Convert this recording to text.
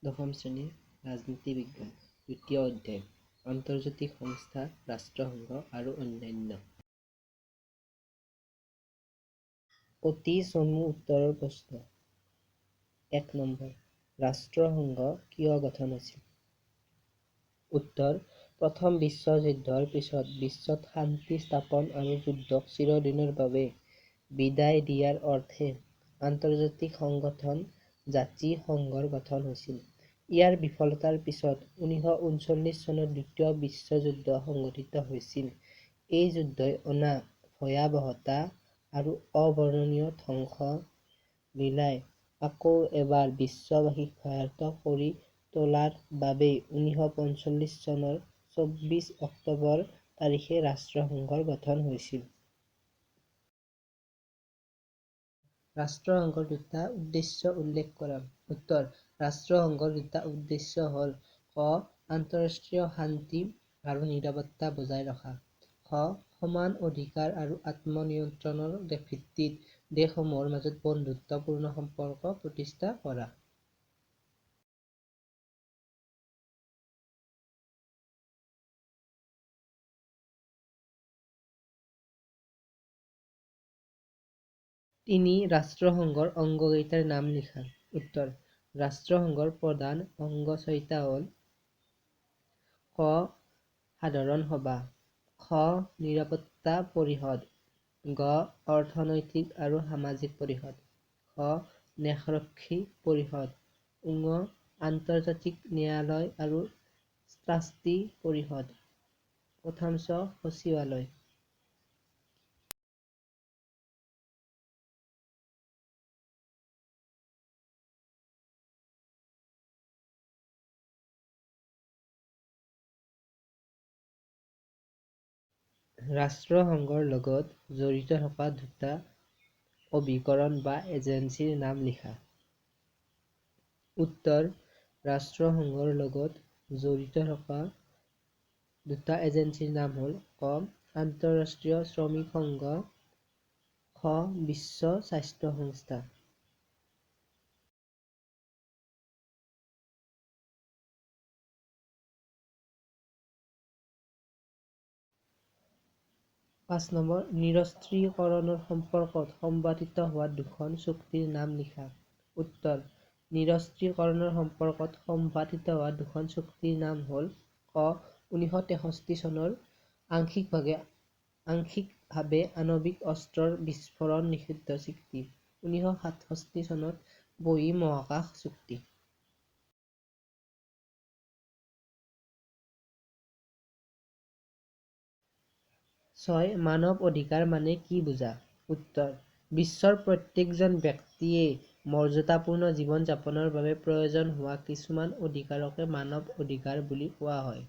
দশম শ্ৰেণীৰ ৰাজনীতি বিজ্ঞান দ্বিতীয় অধ্যায় আন্তৰ্জাতিক সংস্থা ৰাষ্ট্ৰসংঘ আৰু অন্যান্য। অতি চমু উত্তৰৰ প্ৰশ্ন। ১ নম্বৰ, ৰাষ্ট্ৰসংঘ কিয় গঠন হৈছিল? উত্তৰ, প্ৰথম বিশ্বযুদ্ধৰ পিছত বিশ্বত শান্তি স্থাপন আৰু যুদ্ধক চিৰদিনৰ বাবে বিদায় দিয়াৰ অৰ্থে আন্তৰ্জাতিক সংগঠন জাতিসংঘৰ গঠন হৈছিল। ইয়াৰ বিফলতাৰ পিছত 1939 চনত দ্বিতীয় বিশ্বযুদ্ধ সংঘটিত হৈছিল। এই যুদ্ধই অনা ভয়াৱহতা আৰু অবৰ্ণনীয় ধ্বংস লীলাই আকৌ এবাৰ বিশ্ববাসীক ভয়াৰ্ত কৰি তোলাৰ বাবেই 1945 চনৰ 24 অক্টোবৰ তাৰিখে ৰাষ্ট্ৰসংঘৰ গঠন হৈছিল। ৰাষ্ট্ৰসংঘৰ দুটা উদ্দেশ্য উল্লেখ কৰা। উত্তৰ, ৰাষ্ট্ৰসংঘৰ দুটা উদ্দেশ্য হ'ল ক. আন্তঃৰাষ্ট্ৰীয় শান্তি আৰু নিৰাপত্তা বজাই ৰখা, খ. সমান অধিকাৰ আৰু আত্মনিয়ন্ত্ৰণৰ ভিত্তিত দেশসমূহৰ মাজত বন্ধুত্বপূৰ্ণ সম্পৰ্ক প্ৰতিষ্ঠা কৰা। তিনি ৰাষ্ট্ৰসংঘৰ অংগকেইটাৰ নাম লিখা। উত্তৰ, ৰাষ্ট্ৰসংঘৰ প্ৰধান অংগ ছয়টা হ'ল ক. সাধাৰণ সভা, খ. নিৰাপত্তা পৰিষদ, গ. অৰ্থনৈতিক আৰু সামাজিক পৰিষদ, খ. দেশৰক্ষী পৰিষদ, ঙ. আন্তৰ্জাতিক ন্যায়ালয় আৰু ট্ৰাষ্টি পৰিষদ, চ. সচিবালয়। ৰাষ্ট্ৰসংঘৰ লগত জড়িত থকা দুটা অভিকৰণ বা এজেন্সীৰ নাম লিখা। উত্তৰ, ৰাষ্ট্ৰসংঘৰ লগত জড়িত থকা দুটা এজেন্সীৰ নাম হ'ল ক. আন্তঃৰাষ্ট্ৰীয় শ্ৰমিক সংঘ, খ. বিশ্ব স্বাস্থ্য সংস্থা। ৫ নম্বৰ, নিৰস্ত্ৰীকৰণৰ সম্পৰ্কত সম্পাদিত হোৱা দুখন চুক্তিৰ নাম লিখা। উত্তৰ, নিৰস্ত্ৰীকৰণৰ সম্পৰ্কত সম্পাদিত হোৱা দুখন চুক্তিৰ নাম হ'ল ক. 1963 চনৰ আংশিকভাৱে আণৱিক অস্ত্ৰৰ বিস্ফোৰণ নিষিদ্ধ চুক্তি, 1967 চনত বহিঃ মহাকাশ চুক্তি। ৬. মানৱ অধিকাৰ মানে কি বুজা? উত্তৰ, বিশ্বৰ প্ৰত্যেকজন ব্যক্তিয়ে মৰ্যাদাপূৰ্ণ জীৱন যাপনৰ বাবে প্ৰয়োজন হোৱা কিছুমান অধিকাৰকে মানৱ অধিকাৰ বুলি কোৱা হয়।